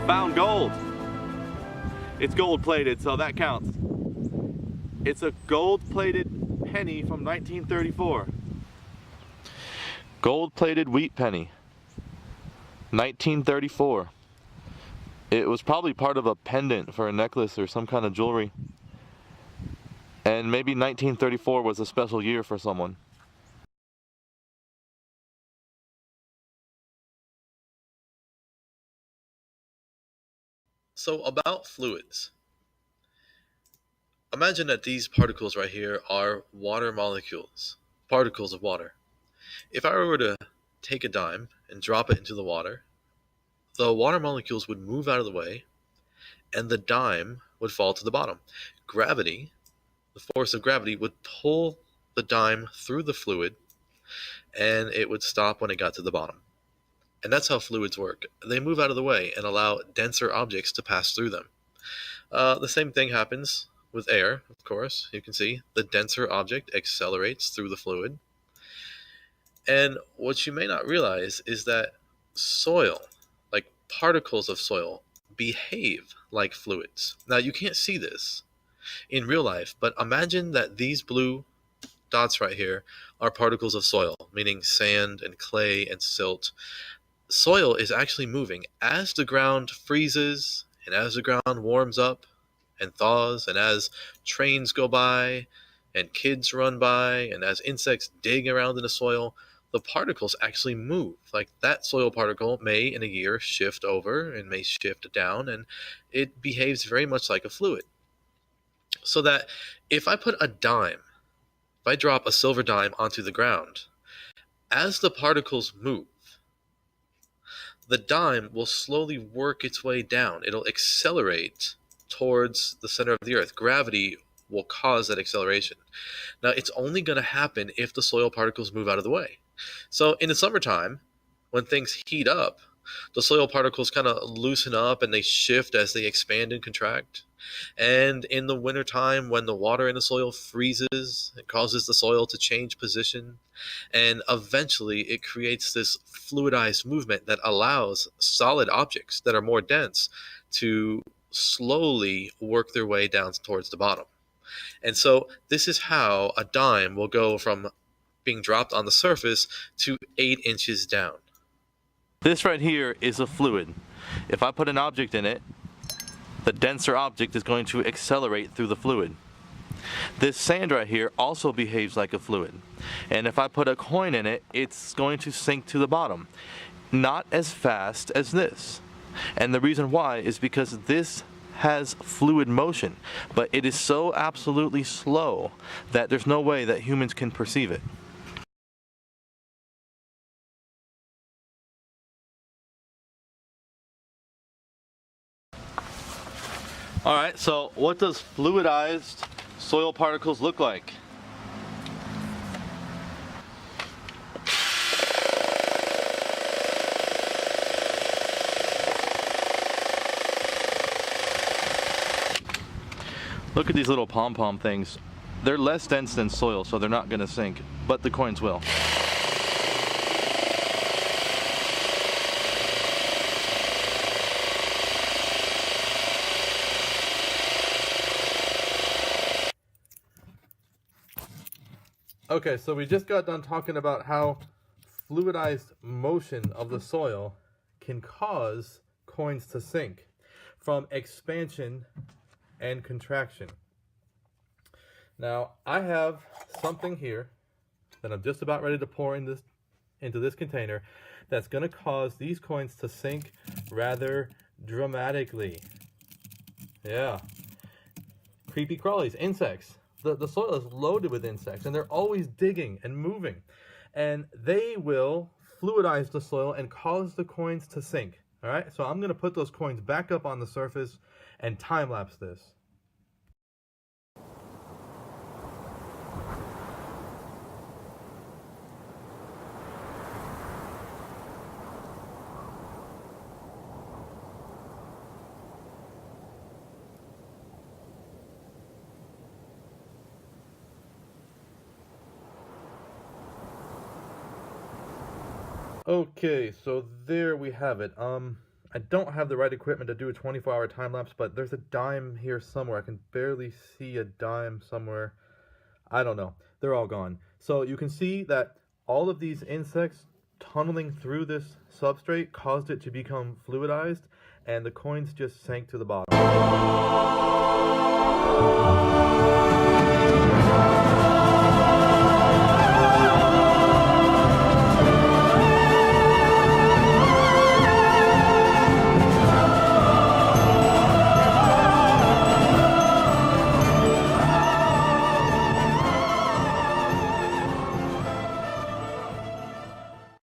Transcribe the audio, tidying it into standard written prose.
found gold. It's gold plated, so that counts. It's a gold plated penny from 1934. Gold plated wheat penny. 1934. It was probably part of a pendant for a necklace or some kind of jewelry. And maybe 1934 was a special year for someone. So about fluids. Imagine that these particles right here are water molecules, particles of water. If I were to take a dime and drop it into the water molecules would move out of the way and the dime would fall to the bottom. Gravity, the force of gravity, would pull the dime through the fluid and it would stop when it got to the bottom. And that's how fluids work. They move out of the way and allow denser objects to pass through them. The same thing happens with air, of course. You can see the denser object accelerates through the fluid. And what you may not realize is that soil, like particles of soil, behave like fluids. Now, you can't see this in real life, but imagine that these blue dots right here are particles of soil, meaning sand and clay and silt. Soil is actually moving as the ground freezes and as the ground warms up and thaws and as trains go by and kids run by and as insects dig around in the soil, the particles actually move. Like that soil particle may in a year shift over and may shift down, and it behaves very much like a fluid. So that if I put a dime, if I drop a silver dime onto the ground, as the particles move, the dime will slowly work its way down. It'll accelerate towards the center of the earth. Gravity will cause that acceleration. Now, it's only going to happen if the soil particles move out of the way. So in the summertime, when things heat up, the soil particles kind of loosen up and they shift as they expand and contract. And in the wintertime, when the water in the soil freezes, it causes the soil to change position. And eventually, it creates this fluidized movement that allows solid objects that are more dense to slowly work their way down towards the bottom. And so, this is how a dime will go from being dropped on the surface to 8 inches down. This right here is a fluid. If I put an object in it, the denser object is going to accelerate through the fluid. This sand right here also behaves like a fluid. And if I put a coin in it, it's going to sink to the bottom. Not as fast as this. And the reason why is because this has fluid motion, but it is so absolutely slow that there's no way that humans can perceive it. Alright, so what does fluidized soil particles look like? Look at these little pom-pom things. They're less dense than soil, so they're not going to sink, but the coins will. Okay, so we just got done talking about how fluidized motion of the soil can cause coins to sink from expansion and contraction. Now, I have something here that I'm just about ready to pour into this container that's going to cause these coins to sink rather dramatically. Yeah. Creepy crawlies, insects. The soil is loaded with insects, and they're always digging and moving. And they will fluidize the soil and cause the coins to sink. All right, so I'm going to put those coins back up on the surface and time-lapse this. Okay, so there we have it. I don't have the right equipment to do a 24-hour time lapse, but there's a dime here somewhere. I can barely see a dime somewhere. I don't know. They're all gone. So you can see that all of these insects tunneling through this substrate caused it to become fluidized, and the coins just sank to the bottom.